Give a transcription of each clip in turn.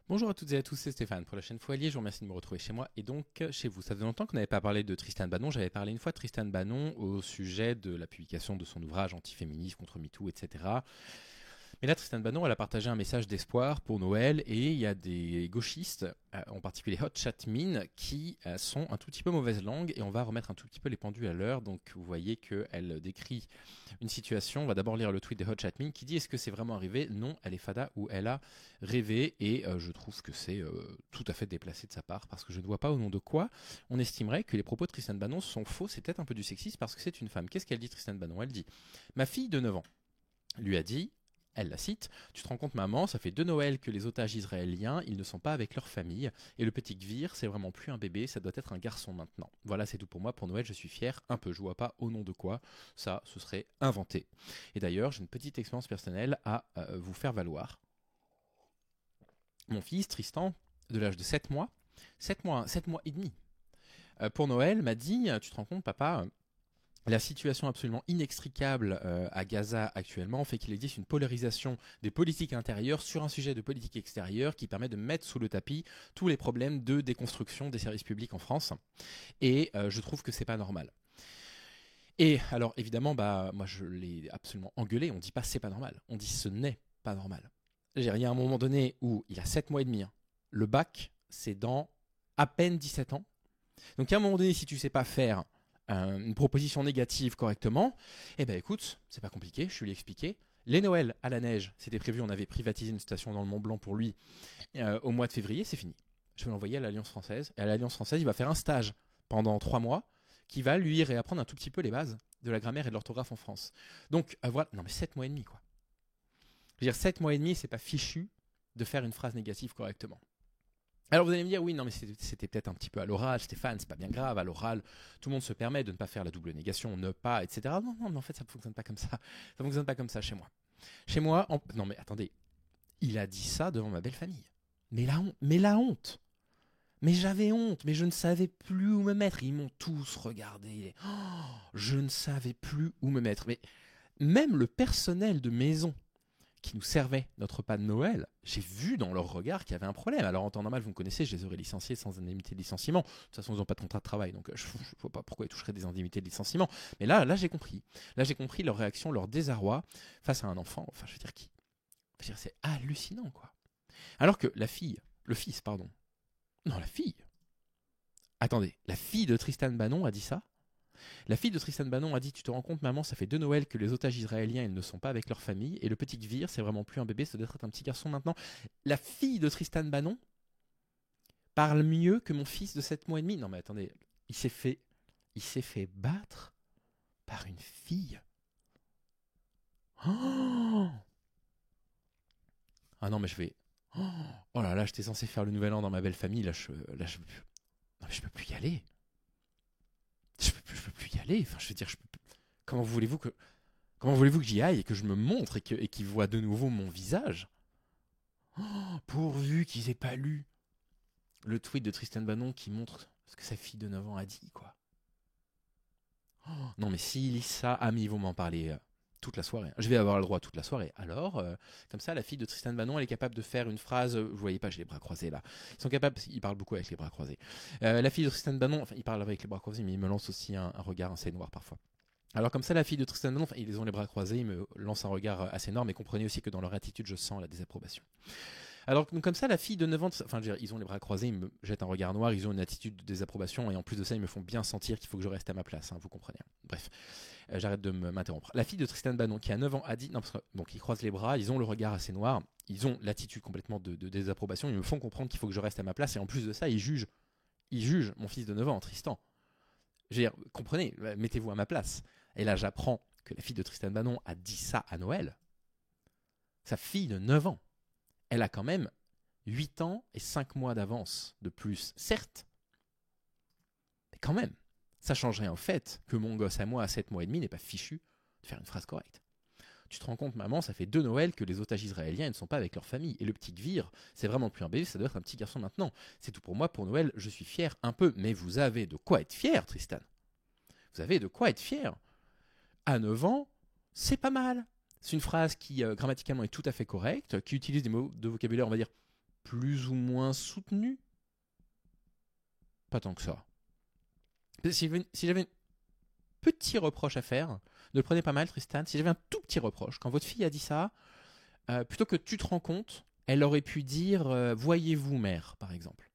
Bonjour à toutes et à tous, c'est Stéphane pour la chaîne Foilier. Je vous remercie de me retrouver chez moi et donc chez vous. Ça fait longtemps qu'on n'avait pas parlé de Tristan Banon. J'avais parlé une fois de Tristan Banon au sujet de la publication de son ouvrage antiféministe contre MeToo, etc. Mais là, Tristan Banon, elle a partagé un message d'espoir pour Noël et il y a des gauchistes, en particulier Hot Chat Min, qui sont un tout petit peu mauvaise langue et on va remettre un tout petit peu les pendules à l'heure. Donc vous voyez qu'elle décrit une situation. On va d'abord lire le tweet de Hot Chat Min qui dit: est-ce que c'est vraiment arrivé? Non, elle est fada ou elle a rêvé. Et je trouve que c'est tout à fait déplacé de sa part parce que je ne vois pas au nom de quoi on estimerait que les propos de Tristan Banon sont faux. C'est peut-être un peu du sexisme parce que c'est une femme. Qu'est-ce qu'elle dit, Tristan Banon? Elle dit: ma fille de 9 ans lui a dit, elle la cite: tu te rends compte, maman, ça fait 2 Noëls que les otages israéliens, ils ne sont pas avec leur famille. Et le petit Gvir, c'est vraiment plus un bébé, ça doit être un garçon maintenant. Voilà, c'est tout pour moi. Pour Noël, je suis fier, un peu. Je vois pas au nom de quoi ça se serait inventé. Et d'ailleurs, j'ai une petite expérience personnelle à vous faire valoir. Mon fils, Tristan, de l'âge de 7 mois, 7 mois et demi, pour Noël, m'a dit: tu te rends compte, papa, la situation absolument inextricable à Gaza actuellement fait qu'il existe une polarisation des politiques intérieures sur un sujet de politique extérieure qui permet de mettre sous le tapis tous les problèmes de déconstruction des services publics en France. Et je trouve que c'est pas normal. Et alors évidemment, moi je l'ai absolument engueulé. On dit pas c'est pas normal, on dit ce n'est pas normal. Il y a un moment donné où il a 7 mois et demi. Hein. Le bac, c'est dans à peine 17 ans. Donc à un moment donné, si tu sais pas faire une proposition négative correctement, eh ben écoute, c'est pas compliqué, je vais lui expliquer. Les Noëls à la neige, c'était prévu, on avait privatisé une station dans le Mont Blanc pour lui au mois de février, c'est fini. Je vais l'envoyer à l'Alliance Française. Et à l'Alliance Française, il va faire un stage pendant 3 mois qui va lui réapprendre un tout petit peu les bases de la grammaire et de l'orthographe en France. Donc voilà, non mais 7 mois et demi quoi. Je veux dire, 7 mois et demi, c'est pas fichu de faire une phrase négative correctement. Alors vous allez me dire: oui, non, mais c'était peut-être un petit peu à l'oral, Stéphane, c'est pas bien grave, à l'oral, tout le monde se permet de ne pas faire la double négation, ne pas, etc. Non, non, mais en fait, ça ne fonctionne pas comme ça. Ça ne fonctionne pas comme ça chez moi. Chez moi, non, mais attendez, il a dit ça devant ma belle famille. Mais la honte. Mais j'avais honte, mais je ne savais plus où me mettre. Ils m'ont tous regardé. Oh, je ne savais plus où me mettre. Mais même le personnel de maison qui nous servaient notre repas de Noël, j'ai vu dans leur regard qu'il y avait un problème. Alors en temps normal, vous me connaissez, je les aurais licenciés sans indemnité de licenciement. De toute façon, ils n'ont pas de contrat de travail, donc je ne vois pas pourquoi ils toucheraient des indemnités de licenciement. Mais là j'ai compris. Là j'ai compris leur réaction, leur désarroi face à un enfant. Enfin, je veux dire, c'est hallucinant, quoi. Alors que la fille, le fils, pardon. Non, la fille. Attendez, la fille de Tristan Banon a dit ça? La fille de Tristan Banon a dit: tu te rends compte, maman, ça fait 2 Noëls que les otages israéliens, ils ne sont pas avec leur famille, et le petit Gvir, c'est vraiment plus un bébé, ça doit être un petit garçon maintenant. La fille de Tristan Banon parle mieux que mon fils de 7 mois et demi. Non mais attendez, il s'est fait, il s'est fait battre par une fille. Oh, ah non mais je vais... Oh là là, j'étais censé faire le nouvel an dans ma belle famille, là je peux plus... Non mais je peux plus y aller. Je peux plus y aller. Enfin, je veux dire, comment voulez-vous que... Comment voulez-vous que j'y aille et que je me montre et qu'ils voient de nouveau mon visage? Oh, pourvu qu'ils aient pas lu le tweet de Tristan Banon qui montre ce que sa fille de 9 ans a dit, quoi. Oh, non, mais s'ils lisent ça, amis, ils vont m'en parler toute la soirée. Je vais avoir le droit toute la soirée. Alors, comme ça, la fille de Tristan Banon, elle est capable de faire une phrase. Vous voyez pas, j'ai les bras croisés là. Ils sont capables, ils parlent beaucoup avec les bras croisés. La fille de Tristan Banon, enfin, il parle avec les bras croisés, mais il me lance aussi un regard assez noir parfois. Alors comme ça, la fille de Tristan Banon, enfin, ils ont les bras croisés, ils me lancent un regard assez énorme, mais comprenez aussi que dans leur attitude, je sens la désapprobation. Alors comme ça, la fille de 9 ans, enfin, je veux dire, ils ont les bras croisés, ils me jettent un regard noir, ils ont une attitude de désapprobation, et en plus de ça, ils me font bien sentir qu'il faut que je reste à ma place, hein, vous comprenez. Bref, j'arrête de m'interrompre. La fille de Tristan Banon, qui a 9 ans, a dit, non, parce que, donc ils croisent les bras, ils ont le regard assez noir, ils ont l'attitude complètement de désapprobation, ils me font comprendre qu'il faut que je reste à ma place, et en plus de ça, ils jugent mon fils de 9 ans, Tristan. Je veux dire, comprenez, mettez-vous à ma place. Et là, j'apprends que la fille de Tristan Banon a dit ça à Noël. Sa fille de 9 ans, elle a quand même 8 ans et 5 mois d'avance de plus, certes, mais quand même, ça changerait en fait que mon gosse à moi, à 7 mois et demi, n'est pas fichu de faire une phrase correcte. Tu te rends compte, maman, ça fait 2 Noëls que les otages israéliens ne sont pas avec leur famille. Et le petit Gvir, c'est vraiment plus un bébé, ça doit être un petit garçon maintenant. C'est tout pour moi, pour Noël, je suis fier un peu. Mais vous avez de quoi être fier, Tristan. Vous avez de quoi être fier. À 9 ans, c'est pas mal. C'est une phrase qui grammaticalement est tout à fait correcte, qui utilise des mots de vocabulaire, on va dire, plus ou moins soutenu. Pas tant que ça. Si j'avais un petit reproche à faire, ne le prenez pas mal Tristan, si j'avais un tout petit reproche, quand votre fille a dit ça, plutôt que tu te rends compte, elle aurait pu dire voyez-vous mère, par exemple.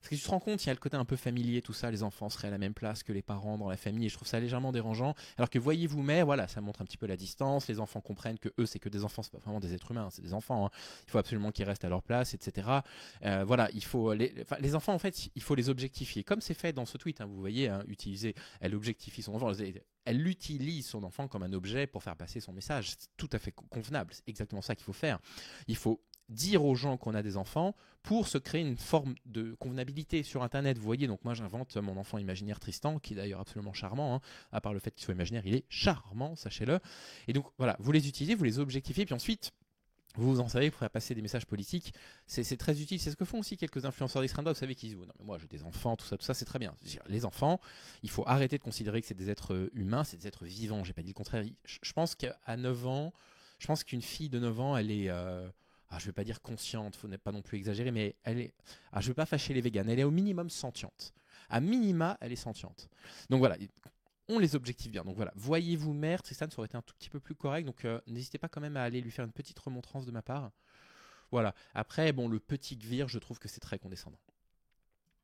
Parce que tu te rends compte, il y a le côté un peu familier, tout ça, les enfants seraient à la même place que les parents dans la famille, et je trouve ça légèrement dérangeant. Alors que voyez-vous mère, voilà, ça montre un petit peu la distance, les enfants comprennent que eux, c'est que des enfants, c'est pas vraiment des êtres humains, c'est des enfants, hein. Il faut absolument qu'ils restent à leur place, etc. Voilà, il faut les enfants, en fait, il faut les objectifier. Comme c'est fait dans ce tweet, hein, vous voyez, hein, elle objectifie son enfant, elle utilise son enfant comme un objet pour faire passer son message. C'est tout à fait convenable, c'est exactement ça qu'il faut faire. Il faut dire aux gens qu'on a des enfants pour se créer une forme de convenabilité sur Internet. Vous voyez, donc moi j'invente mon enfant imaginaire Tristan, qui est d'ailleurs absolument charmant, hein. À part le fait qu'il soit imaginaire, il est charmant, sachez-le. Et donc voilà, vous les utilisez, vous les objectifiez, puis ensuite vous en savez pour faire passer des messages politiques, c'est très utile. C'est ce que font aussi quelques influenceurs d'extrême droite. Vous savez qu'ils disent non mais moi j'ai des enfants, tout ça c'est très bien. Les enfants, il faut arrêter de considérer que c'est des êtres humains, c'est des êtres vivants. J'ai pas dit le contraire. Je pense qu'à 9 ans, je pense qu'une fille de 9 ans, elle est je vais pas dire consciente, faut pas non plus exagérer, mais elle est. Je vais pas fâcher les véganes, elle est au minimum sentiente. À minima, elle est sentiente. Donc voilà, on les objective bien. Donc voilà, voyez-vous mère, Tristan, ça aurait été un tout petit peu plus correct. Donc n'hésitez pas quand même à aller lui faire une petite remontrance de ma part. Voilà. Après, bon, le petit Gvir, je trouve que c'est très condescendant.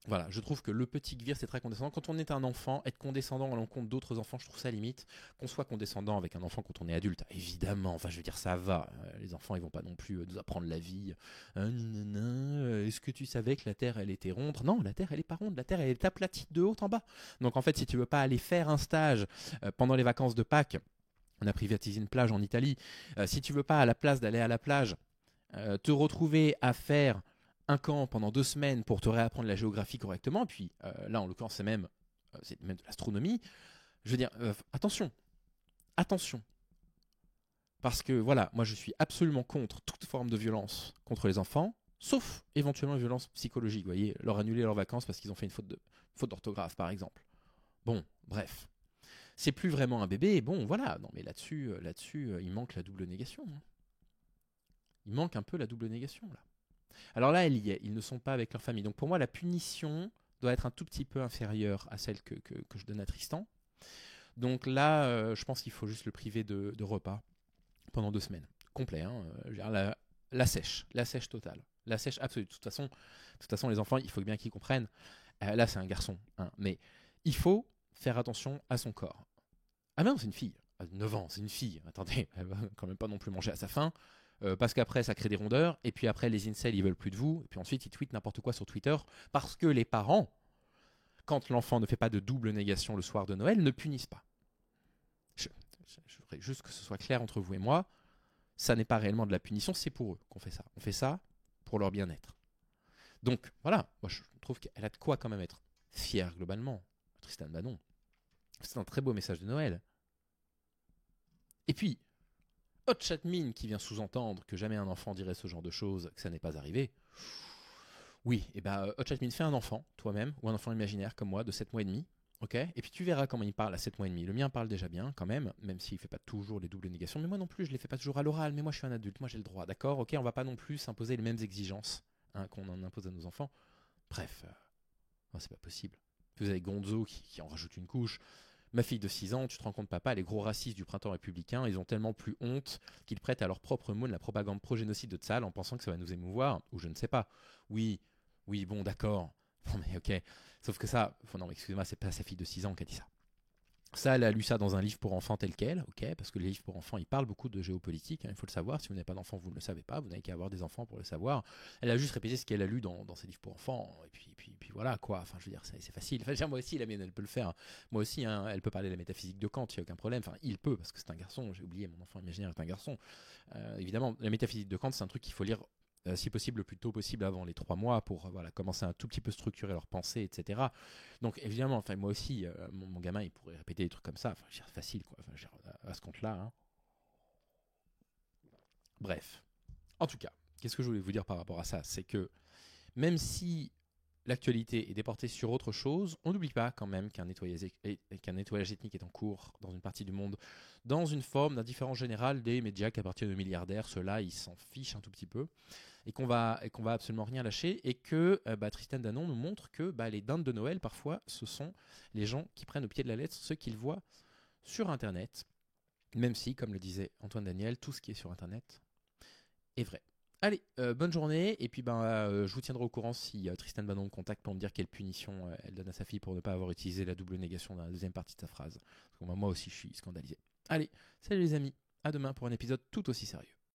Voilà, je trouve que le petit Gvir, c'est très condescendant. Quand on est un enfant, être condescendant à l'encontre d'autres enfants, je trouve ça limite. Qu'on soit condescendant avec un enfant quand on est adulte, évidemment, enfin je veux dire, ça va. Les enfants, ils vont pas non plus nous apprendre la vie. Est-ce que tu savais que la Terre, elle était ronde? Non, la Terre, elle est pas ronde. La Terre, elle est aplatie de haut en bas. Donc en fait, si tu veux pas aller faire un stage pendant les vacances de Pâques, on a privatisé une plage en Italie. Si tu veux pas, à la place d'aller à la plage, te retrouver à faire un camp pendant 2 semaines pour te réapprendre la géographie correctement, puis là en l'occurrence c'est même de l'astronomie, je veux dire, attention, parce que voilà, moi je suis absolument contre toute forme de violence contre les enfants, sauf éventuellement violence psychologique, vous voyez, leur annuler leurs vacances parce qu'ils ont fait une faute d'orthographe par exemple. Bon, bref. C'est plus vraiment un bébé, bon voilà, non mais là-dessus, il manque la double négation, hein. Il manque un peu la double négation là. Alors là, elle y est. Ils ne sont pas avec leur famille. Donc pour moi, la punition doit être un tout petit peu inférieure à celle que je donne à Tristan. Donc là, je pense qu'il faut juste le priver de repas pendant 2 semaines. Complet, hein. La sèche totale. La sèche absolue. De toute façon, les enfants, il faut bien qu'ils comprennent. Là, c'est un garçon, hein, mais il faut faire attention à son corps. Ah non, c'est une fille. 9 ans, c'est une fille. Attendez, elle va quand même pas non plus manger à sa faim. Parce qu'après ça crée des rondeurs, et puis après les incels ils veulent plus de vous, et puis ensuite ils tweetent n'importe quoi sur Twitter, parce que les parents, quand l'enfant ne fait pas de double négation le soir de Noël, ne punissent pas. Je voudrais juste que ce soit clair entre vous et moi, ça n'est pas réellement de la punition, c'est pour eux qu'on fait ça. On fait ça pour leur bien-être. Donc voilà, moi je trouve qu'elle a de quoi quand même être fière globalement, Tristan Banon. C'est un très beau message de Noël. Et puis, Hot Chatmin qui vient sous-entendre que jamais un enfant dirait ce genre de choses, que ça n'est pas arrivé. Oui, et ben Hot Chatmin, fais un enfant, toi-même, ou un enfant imaginaire comme moi, de 7 mois et demi, ok? Et puis tu verras comment il parle à 7 mois et demi. Le mien parle déjà bien, quand même s'il ne fait pas toujours les doubles négations. Mais moi non plus, je ne les fais pas toujours à l'oral, mais moi je suis un adulte, moi j'ai le droit, d'accord? Ok, on va pas non plus s'imposer les mêmes exigences, hein, qu'on en impose à nos enfants. Bref, c'est pas possible. Vous avez Gonzo qui en rajoute une couche. Ma fille de 6 ans, tu te rends compte, papa, les gros racistes du printemps républicain, ils ont tellement plus honte qu'ils prêtent à leurs propres mots de la propagande pro-génocide de Tsahal en pensant que ça va nous émouvoir, ou je ne sais pas. Oui, bon, d'accord. Bon, mais ok. Sauf que ça, non, excusez-moi, c'est pas sa fille de 6 ans qui a dit ça. Ça, elle a lu ça dans un livre pour enfants tel quel, ok, parce que les livres pour enfants, ils parlent beaucoup de géopolitique, hein, il faut le savoir. Si vous n'avez pas d'enfants, vous ne le savez pas, vous n'avez qu'à avoir des enfants pour le savoir. Elle a juste répété ce qu'elle a lu dans ses livres pour enfants, et puis voilà, quoi. Enfin, je veux dire, c'est facile. Enfin, moi aussi, la mienne, elle peut le faire. Moi aussi, hein, elle peut parler de la métaphysique de Kant, il n'y a aucun problème. Enfin, il peut, parce que c'est un garçon, j'ai oublié, mon enfant imaginaire est un garçon. Évidemment, la métaphysique de Kant, c'est un truc qu'il faut lire si possible le plus tôt possible avant les 3 mois pour commencer à un tout petit peu structurer leur pensée, etc. Donc évidemment, enfin, moi aussi, mon gamin il pourrait répéter des trucs comme ça, enfin, facile quoi, enfin, à ce compte-là. Hein. Bref, en tout cas, qu'est-ce que je voulais vous dire par rapport à ça? C'est que même si l'actualité est déportée sur autre chose, on n'oublie pas quand même qu'un nettoyage ethnique est en cours dans une partie du monde, dans une forme d'indifférence générale des médias qui appartiennent aux milliardaires. Ceux-là, ils s'en fichent un tout petit peu. Et qu'on va absolument rien lâcher, et que Tristan Danon nous montre que les dindes de Noël, parfois, ce sont les gens qui prennent au pied de la lettre ce qu'ils voient sur Internet, même si, comme le disait Antoine Daniel, tout ce qui est sur Internet est vrai. Allez, bonne journée, et puis je vous tiendrai au courant si Tristan Banon me contacte pour me dire quelle punition elle donne à sa fille pour ne pas avoir utilisé la double négation dans la deuxième partie de sa phrase. Parce que moi aussi, je suis scandalisé. Allez, salut les amis, à demain pour un épisode tout aussi sérieux.